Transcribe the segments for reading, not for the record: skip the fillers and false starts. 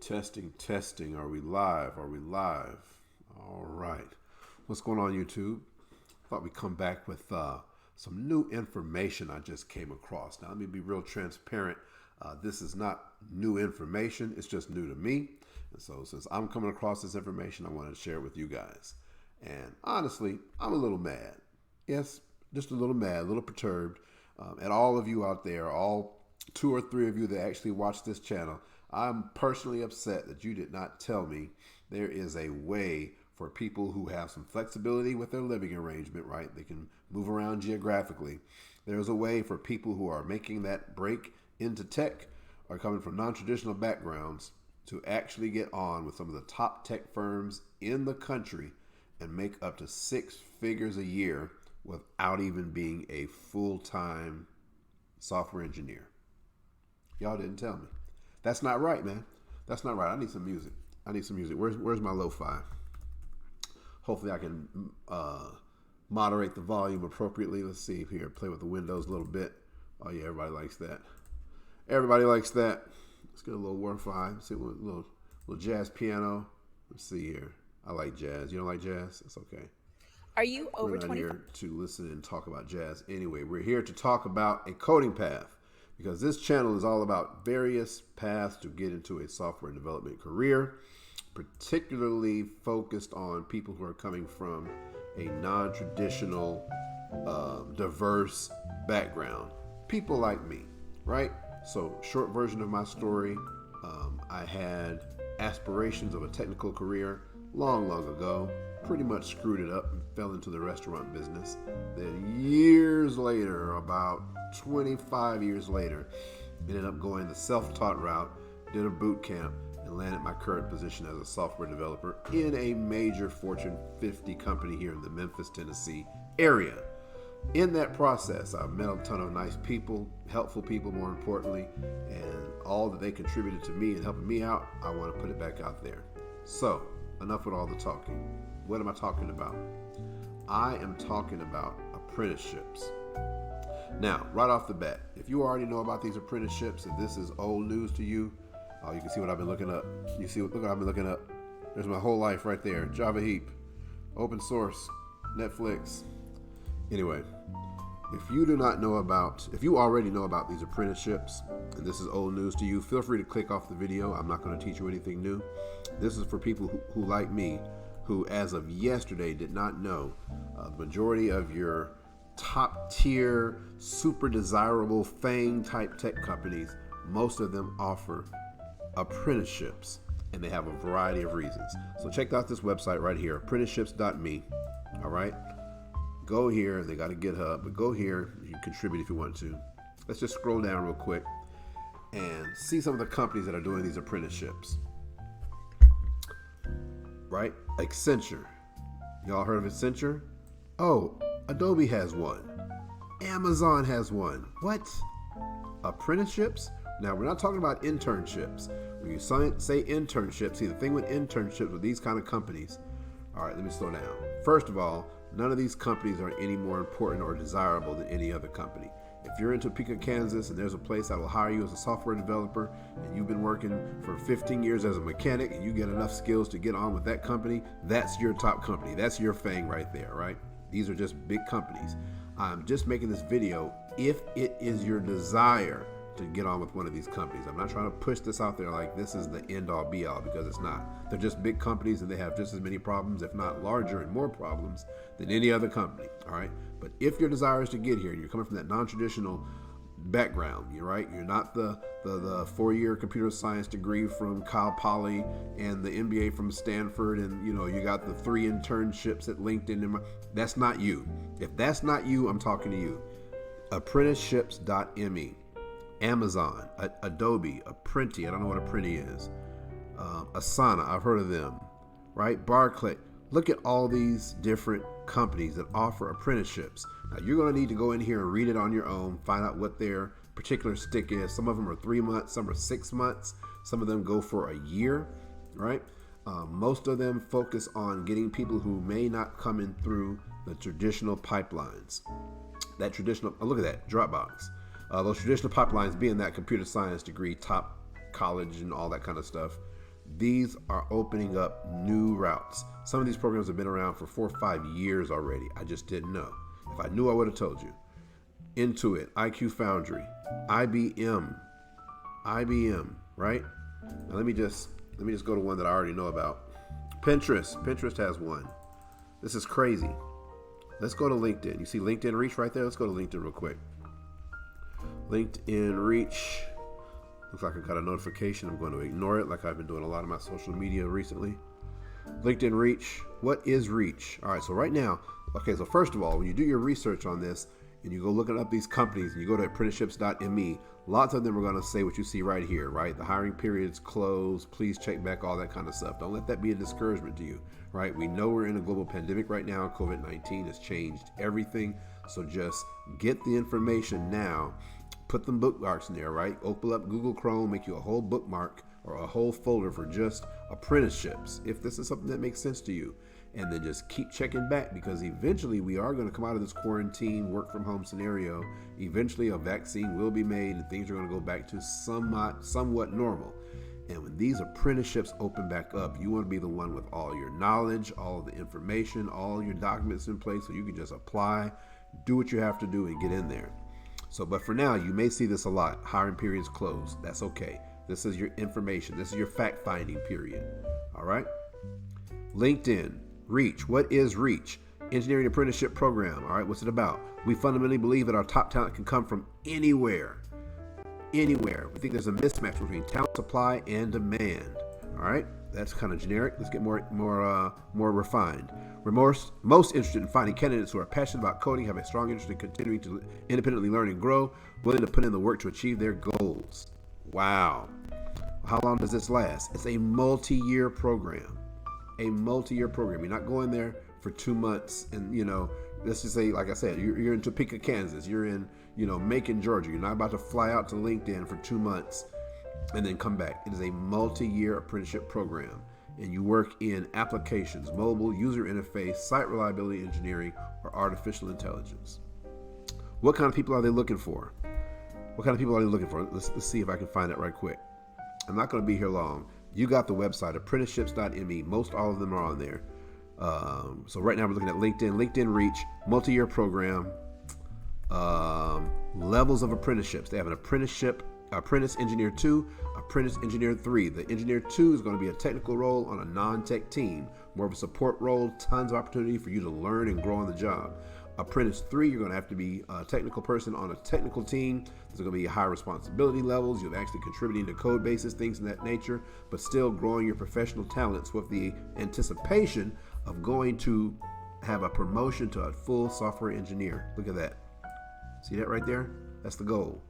Testing, testing. Are we live? Are we live? All right. What's going on, YouTube? Thought we'd come back with some new information I just came across. Now, let me be real transparent. This is not new information. It's just new to me. And so since I'm coming across this information, I wanted to share it with you guys. And honestly, I'm a little mad. Yes, just a little mad, a little perturbed at all of you out there, all two or three of you that actually watch this channel. I'm personally upset that you did not tell me there is a way for people who have some flexibility with their living arrangement, right? They can move around geographically. There's a way for people who are making that break into tech or coming from non-traditional backgrounds to actually get on with some of the top tech firms in the country and make up to 6 figures a year without even being a full-time software engineer. Y'all didn't tell me. That's not right, man. That's not right. I need some music. Where's my lo-fi? Hopefully I can moderate the volume appropriately. Let's see here. Play with the windows a little bit. Oh, yeah, everybody likes that. Everybody likes that. Let's get a little lo-fi. See, a little jazz piano. Let's see here. I like jazz. You don't like jazz? That's okay. Are you over 25? We're not here to listen and talk about jazz anyway. We're here to talk about a coding path, because this channel is all about various paths to get into a software development career, particularly focused on people who are coming from a non-traditional, diverse background. People like me, right? So, short version of my story, I had aspirations of a technical career long ago, pretty much screwed it up and fell into the restaurant business. Then years later, about 25 years later, ended up going the self-taught route, did a boot camp, and landed my current position as a software developer in a major Fortune 50 company here in the Memphis, Tennessee area. In that process, I've met a ton of nice people, helpful people more importantly, and all that they contributed to me and helping me out, I want to put it back out there. So, enough with all the talking. What am I talking about? I am talking about apprenticeships. Now, right off the bat, if you already know about these apprenticeships, if this is old news to you, you can see what I've been looking up. Look what I've been looking up. There's my whole life right there. Java Heap, open source, Netflix. Anyway, if you already know about these apprenticeships, and this is old news to you, feel free to click off the video. I'm not going to teach you anything new. This is for people who like me, who as of yesterday did not know the majority of your top tier, super desirable FANG type tech companies, most of them offer apprenticeships, and they have a variety of reasons. So check out this website right here, apprenticeships.me. All right, go here. They got a GitHub, but go here. You can contribute if you want to. Let's just scroll down real quick and see some of the companies that are doing these apprenticeships. Right, Accenture. Y'all heard of Accenture? Oh, Adobe has one. Amazon has one. What? Apprenticeships? Now, we're not talking about internships. When you say internships, see, the thing with internships with these kind of companies, all right, let me slow down. First of all, none of these companies are any more important or desirable than any other company. If you're in Topeka, Kansas, and there's a place that will hire you as a software developer, and you've been working for 15 years as a mechanic, and you get enough skills to get on with that company, that's your top company. That's your FANG right there, right? These are just big companies. I'm just making this video if it is your desire to get on with one of these companies. I'm not trying to push this out there like this is the end all be all, because it's not. They're just big companies, and they have just as many problems, if not larger and more problems than any other company. All right. But if your desire is to get here and you're coming from that non-traditional background, you're right. You're not the 4-year computer science degree from Cal Poly and the MBA from Stanford, and you got the 3 internships at LinkedIn. That's not you. If that's not you, I'm talking to you. Apprenticeships.me. Amazon, Adobe, Apprenti. I don't know what Apprenti is. Asana, I've heard of them, right? Barclay. Look at all these different companies that offer apprenticeships. Now, you're going to need to go in here and read it on your own, find out what their particular stick is. Some of them are 3 months, some are 6 months, some of them go for a year, right? Most of them focus on getting people who may not come in through the traditional pipelines. That traditional, look at that, Dropbox. Those traditional pipelines being that computer science degree, top college and all that kind of stuff. These are opening up new routes. Some of these programs have been around for 4 or 5 years already. I just didn't know. If I knew, I would have told you. Intuit, IQ Foundry, IBM, right? Now let me just go to one that I already know about. Pinterest has one. This is crazy. Let's go to LinkedIn. You see LinkedIn Reach right there? Let's go to LinkedIn real quick. LinkedIn Reach. Looks like I got a notification. I'm going to ignore it like I've been doing a lot of my social media recently. LinkedIn Reach. What is Reach? All right, so right now, okay, so first of all, when you do your research on this and you go looking up these companies and you go to apprenticeships.me, lots of them are going to say what you see right here, right? The hiring period's closed. Please check back, all that kind of stuff. Don't let that be a discouragement to you, right? We know we're in a global pandemic right now. COVID-19 has changed everything. So just get the information now. Put them bookmarks in there, right? Open up Google Chrome, make you a whole bookmark or a whole folder for just apprenticeships, if this is something that makes sense to you. And then just keep checking back, because eventually we are going to come out of this quarantine, work from home scenario. Eventually a vaccine will be made and things are going to go back to somewhat normal. And when these apprenticeships open back up, you want to be the one with all your knowledge, all of the information, all your documents in place, so you can just apply, do what you have to do, and get in there. So, but for now, you may see this a lot. Hiring periods closed. That's okay. This is your information. This is your fact-finding period. All right? LinkedIn, Reach. What is Reach? Engineering Apprenticeship Program. All right, what's it about? We fundamentally believe that our top talent can come from anywhere. Anywhere. We think there's a mismatch between talent supply and demand. All right? That's kind of generic. Let's get more refined. We're most interested in finding candidates who are passionate about coding, have a strong interest in continuing to independently learn and grow, willing to put in the work to achieve their goals. Wow. How long does this last? It's a multi-year program. A multi-year program. You're not going there for 2 months and, let's just say, like I said, you're in Topeka, Kansas. You're in, Macon, Georgia. You're not about to fly out to LinkedIn for 2 months and then come back. It is a multi-year apprenticeship program. And you work in applications, mobile, user interface, site reliability engineering, or artificial intelligence. What kind of people are they looking for? Let's see if I can find it right quick. I'm not going to be here long. You got the website, apprenticeships.me. Most all of them are on there. So right now we're looking at LinkedIn Reach, multi-year program, levels of apprenticeships. They have an Apprentice Engineer 2, Apprentice Engineer 3. The Engineer 2 is going to be a technical role on a non-tech team, more of a support role, tons of opportunity for you to learn and grow on the job. Apprentice 3, you're going to have to be a technical person on a technical team. There's going to be high responsibility levels. You're actually contributing to code bases, things of that nature, but still growing your professional talents with the anticipation of going to have a promotion to a full software engineer. Look at that. See that right there? That's the goal.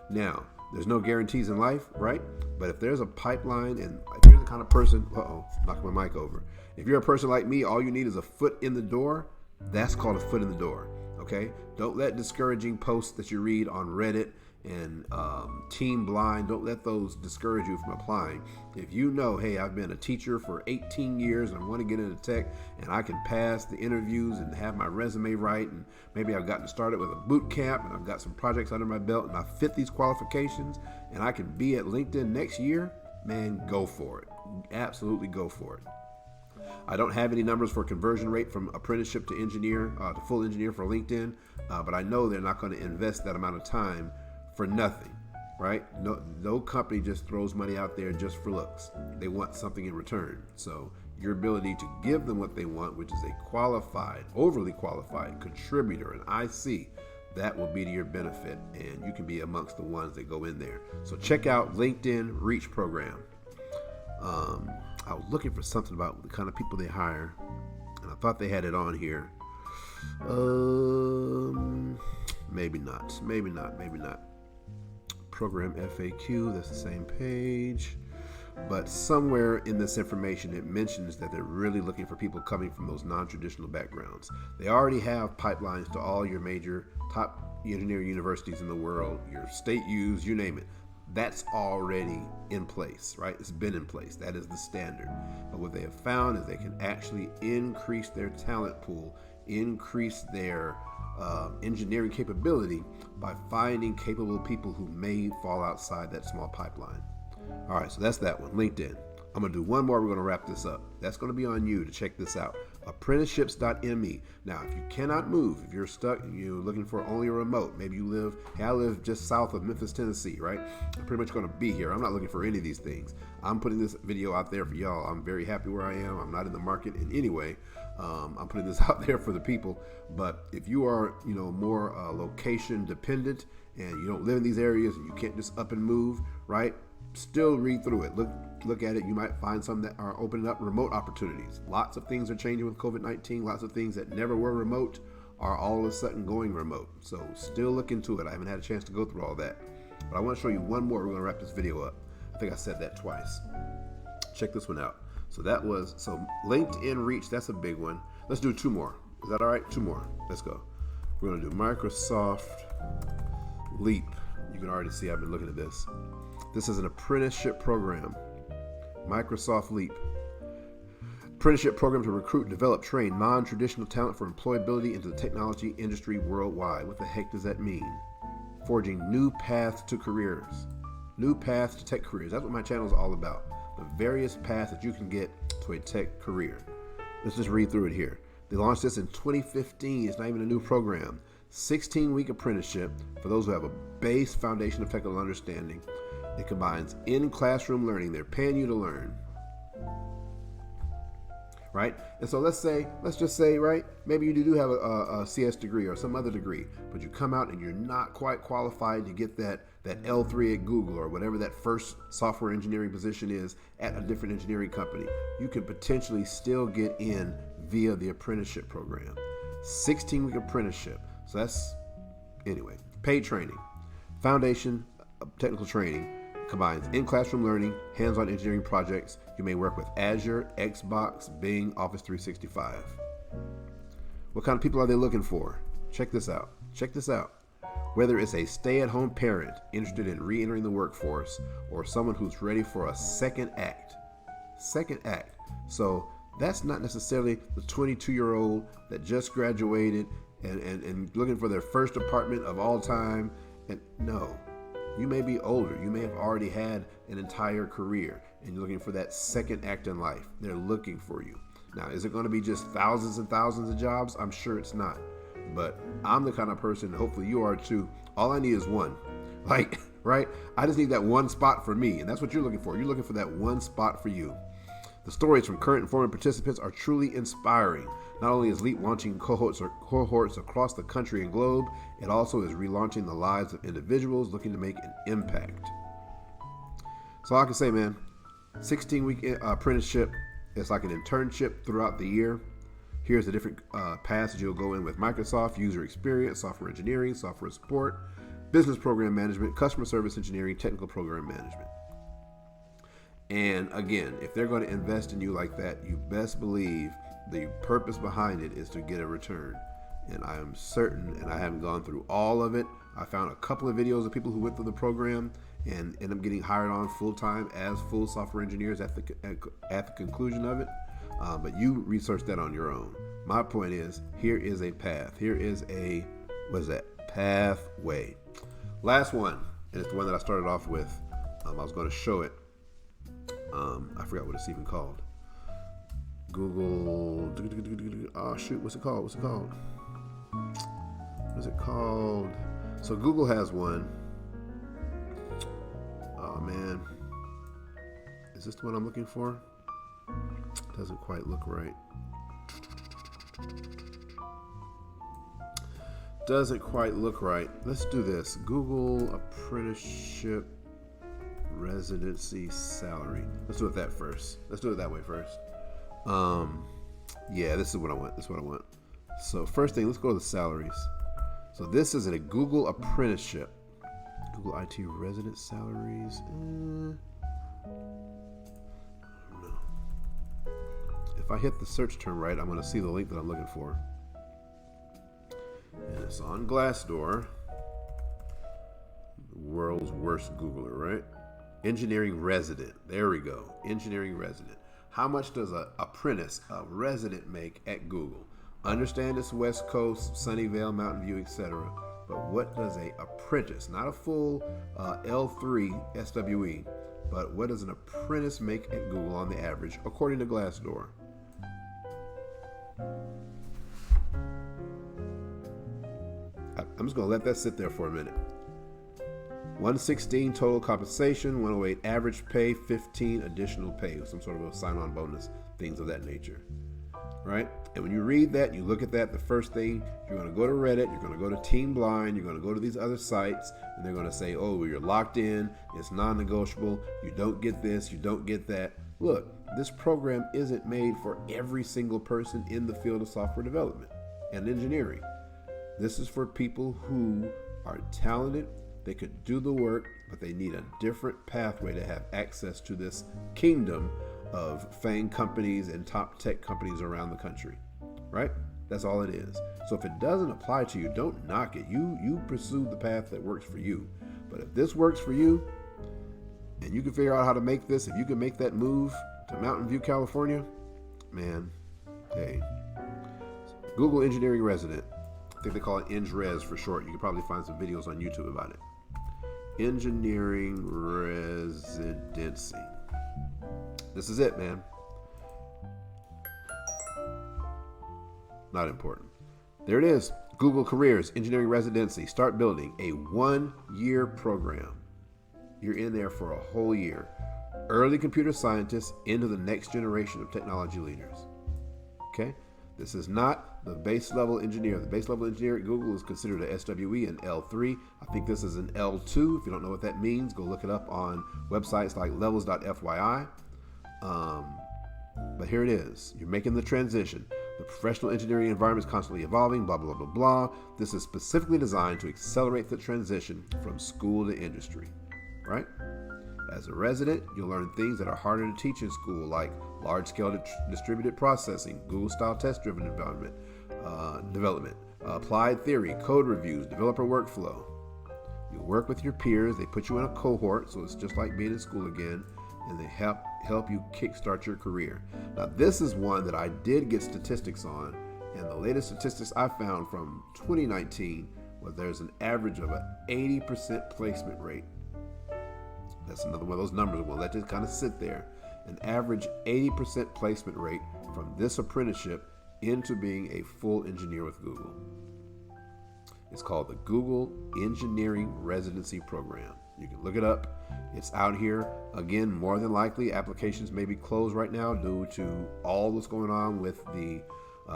Now, there's no guarantees in life, right? But if there's a pipeline, and if you're the kind of person, knocking my mic over. If you're a person like me, all you need is a foot in the door. That's called a foot in the door, okay? Don't let discouraging posts that you read on Reddit and Team Blind, don't let those discourage you from applying. If you know, hey, I've been a teacher for 18 years and I want to get into tech and I can pass the interviews and have my resume right, and maybe I've gotten started with a boot camp and I've got some projects under my belt and I fit these qualifications and I can be at LinkedIn next year, man, go for it. Absolutely go for it. I don't have any numbers for conversion rate from apprenticeship to engineer, to full engineer for LinkedIn, but I know they're not going to invest that amount of time for nothing, right? No company just throws money out there just for looks. They want something in return. So your ability to give them what they want, which is a qualified, overly qualified contributor, an IC, that will be to your benefit, and you can be amongst the ones that go in there. So check out LinkedIn Reach program. I was looking for something about the kind of people they hire, and I thought they had it on here. Maybe not. Program FAQ, that's the same page. But somewhere in this information, it mentions that they're really looking for people coming from those non-traditional backgrounds. They already have pipelines to all your major top engineering universities in the world, your state U's, you name it. That's already in place, right? It's been in place. That is the standard. But what they have found is they can actually increase their talent pool, increase their engineering capability by finding capable people who may fall outside that small pipeline. All right, so that's that one, LinkedIn. I'm going to do one more. We're going to wrap this up. That's going to be on you to check this out. Apprenticeships.me. Now, if you cannot move, if you're stuck, you're looking for only a remote, maybe you live, hey, I live just south of Memphis, Tennessee, right? I'm pretty much going to be here. I'm not looking for any of these things. I'm putting this video out there for y'all. I'm very happy where I am. I'm not in the market in any way. I'm putting this out there for the people. But if you are, more location dependent and you don't live in these areas and you can't just up and move, right? Still read through it. Look at it. You might find some that are opening up remote opportunities. Lots of things are changing with COVID-19. Lots of things that never were remote are all of a sudden going remote. So still look into it. I haven't had a chance to go through all that. But I want to show you one more. We're going to wrap this video up. I think I said that twice. Check this one out. So LinkedIn Reach, that's a big one. Let's do two more. Is that all right? Two more. Let's go. We're going to do Microsoft Leap. You can already see I've been looking at this. This is an apprenticeship program. Microsoft Leap. Apprenticeship program to recruit, develop, train non-traditional talent for employability into the technology industry worldwide. What the heck does that mean? Forging new paths to careers. New paths to tech careers. That's what my channel is all about. The various paths that you can get to a tech career. Let's just read through it here. They launched this in 2015. It's not even a new program. 16-week apprenticeship for those who have a base foundation of technical understanding. It combines in-classroom learning. They're paying you to learn. Right? And so let's just say, right, maybe you do have a CS degree or some other degree, but you come out and you're not quite qualified to get that L3 at Google or whatever that first software engineering position is at a different engineering company. You could potentially still get in via the apprenticeship program. 16-week apprenticeship. So that's, anyway, paid training. Foundation technical training combines in-classroom learning, hands-on engineering projects. You may work with Azure, Xbox, Bing, Office 365. What kind of people are they looking for? Check this out. Whether it's a stay-at-home parent interested in re-entering the workforce or someone who's ready for a second act. So that's not necessarily the 22-year-old that just graduated and looking for their first apartment of all time. And no. You may be older. You may have already had an entire career and you're looking for that second act in life. They're looking for you. Now, is it going to be just thousands and thousands of jobs? I'm sure it's not. But I'm the kind of person, hopefully you are too, all I need is one. Right? I just need that one spot for me. And that's what you're looking for. You're looking for that one spot for you. The stories from current and former participants are truly inspiring. Not only is LEAP launching cohorts across the country and globe, it also is relaunching the lives of individuals looking to make an impact. So all I can say, man, 16-week apprenticeship. It's like an internship throughout the year. Here's the different paths that you'll go in with Microsoft: user experience, software engineering, software support, business program management, customer service engineering, technical program management. And again, if they're going to invest in you like that, you best believe the purpose behind it is to get a return. And I am certain, and I haven't gone through all of it. I found a couple of videos of people who went through the program and end up getting hired on full-time as full software engineers at the conclusion of it. But you research that on your own. My point is, here is a path. Here is a, pathway. Last one, and it's the one that I started off with. I was going to show it. I forgot what it's even called. Google. Oh shoot! What's it called? So Google has one. Oh man, is this the one I'm looking for? Doesn't quite look right. Let's do this. Google apprenticeship residency salary. Let's do it that first. Let's do it that way first. Yeah, this is what I want. So first thing, let's go to the salaries. So this is a Google apprenticeship. Google IT resident salaries. I don't know. If I hit the search term right, I'm going to see the link that I'm looking for. And it's on Glassdoor. The world's worst Googler, right? Engineering resident. There we go. Engineering resident. How much does a resident make at Google? Understand it's West Coast, Sunnyvale, Mountain View, etc. But what does a apprentice, not a full L3 SWE, but what does an apprentice make at Google on the average, according to Glassdoor? I'm just going to let that sit there for a minute. 116 total compensation, 108 average pay, 15 additional pay, some sort of a sign-on bonus, things of that nature, right? And when you read that, you look at that, the first thing, you're going to go to Reddit, you're going to go to Team Blind, you're going to go to these other sites, and they're going to say, oh, well, you're locked in, it's non-negotiable, you don't get this, you don't get that. Look, this program isn't made for every single person in the field of software development and engineering. This is for people who are talented, they could do the work, but they need a different pathway to have access to this kingdom of FANG companies and top tech companies around the country, right? That's all it is. So if it doesn't apply to you, don't knock it. You pursue the path that works for you. But if this works for you, and you can figure out how to make this, if you can make that move to Mountain View, California, man, hey. Google Engineering Resident. I think they call it EngRes for short. You can probably find some videos on YouTube about it. Engineering Residency. This is it, man. Not important. There it is. Google Careers, Engineering Residency. Start building a 1-year program. You're in there for a whole year. Early computer scientists into the next generation of technology leaders. Okay? This is not the base level engineer. The base level engineer at Google is considered a SWE, an L3. I think this is an L2. If you don't know what that means, go look it up on websites like levels.fyi. But here it is. You're making the transition. The professional engineering environment is constantly evolving, blah, blah, blah, blah. This is specifically designed to accelerate the transition from school to industry, right? As a resident, you'll learn things that are harder to teach in school, like large-scale distributed processing, Google-style test-driven development, applied theory, code reviews, developer workflow. You work with your peers. They put you in a cohort, so it's just like being in school again, and they help you kickstart your career. Now, this is one that I did get statistics on, and the latest statistics I found from 2019 was there's an average of an 80% placement rate. That's another one of those numbers. We'll let it kind of sit there. An average 80% placement rate from this apprenticeship into being a full engineer with Google. It's called the Google Engineering Residency Program. You can look it up. It's out here. Again, more than likely, applications may be closed right now due to all that's going on with the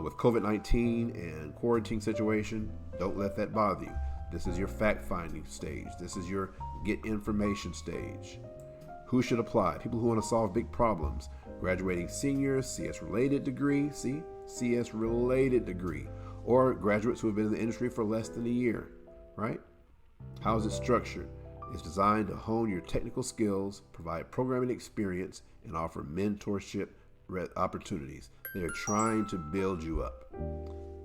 with COVID-19 and quarantine situation. Don't let that bother you. This is your fact-finding stage. This is your get information stage. Who should apply? People who want to solve big problems. Graduating seniors, CS-related degree, CS-related degree, or graduates who have been in the industry for less than a year, right? How is it structured? It's designed to hone your technical skills, provide programming experience, and offer mentorship opportunities. They're trying to build you up.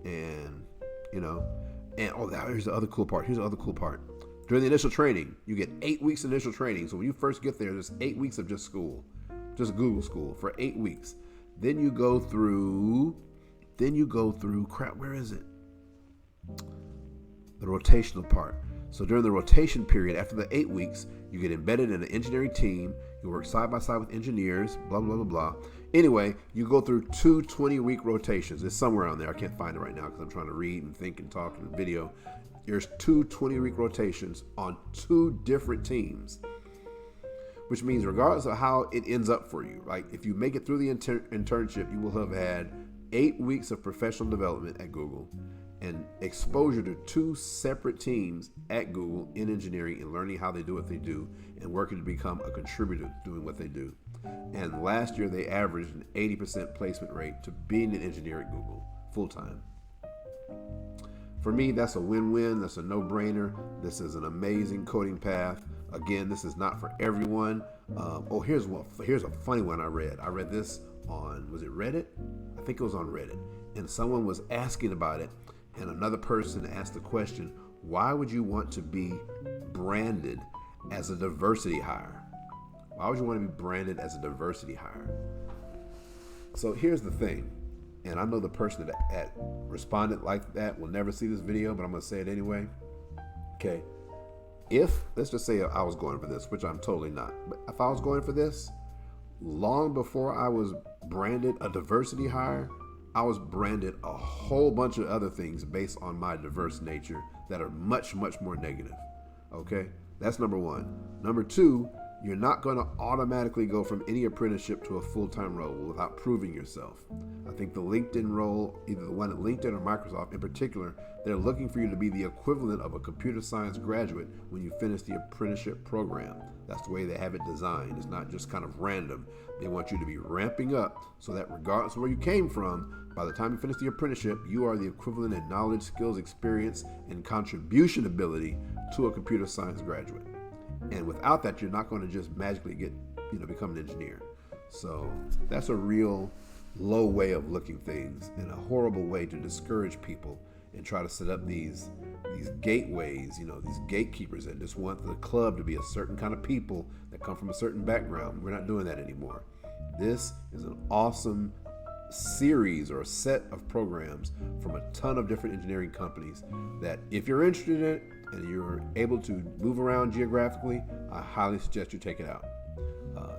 And, here's the other cool part. During the initial training, you get 8 weeks initial training. So when you first get there, there's 8 weeks of just school, just Google school for 8 weeks. Then you go through, where is it? The rotational part. So during the rotation period, after the 8 weeks, you get embedded in an engineering team. You work side by side with engineers, blah, blah, blah, blah. Anyway, you go through 2 20-week rotations. It's somewhere on there. I can't find it right now because I'm trying to read and think and talk in the video. There's 2 20-week rotations on 2 different teams, which means regardless of how it ends up for you, like if you make it through the internship, you will have had 8 weeks of professional development at Google and exposure to 2 separate teams at Google in engineering and learning how they do what they do and working to become a contributor doing what they do. And last year, they averaged an 80% placement rate to being an engineer at Google full-time. For me, that's a win-win. That's a no-brainer. This is an amazing coding path. Again, this is not for everyone. Here's a funny one I read. I read this on, was it Reddit? I think it was on Reddit. And someone was asking about it. And another person asked the question, why would you want to be branded as a diversity hire? Why would you want to be branded as a diversity hire? So here's the thing. And I know the person that responded like that will never see this video, but I'm going to say it anyway. Okay. if, let's just say I was going for this, which I'm totally not, but if I was going for this, long before I was branded a diversity hire, I was branded a whole bunch of other things based on my diverse nature that are much, much more negative. Okay? That's number one. Number two, you're not going to automatically go from any apprenticeship to a full-time role without proving yourself. I think the LinkedIn role, either the one at LinkedIn or Microsoft in particular, they're looking for you to be the equivalent of a computer science graduate when you finish the apprenticeship program. That's the way they have it designed. It's not just kind of random. They want you to be ramping up so that regardless of where you came from, by the time you finish the apprenticeship, you are the equivalent in knowledge, skills, experience, and contribution ability to a computer science graduate. And without that, you're not going to just magically become an engineer. So that's a real low way of looking things and a horrible way to discourage people and try to set up these gateways, these gatekeepers that just want the club to be a certain kind of people that come from a certain background. We're not doing that anymore. This is an awesome series or a set of programs from a ton of different engineering companies that if you're interested in it and you're able to move around geographically, I highly suggest you take it out.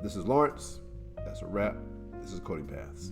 This is Lawrence. That's a wrap. This is Coding Paths.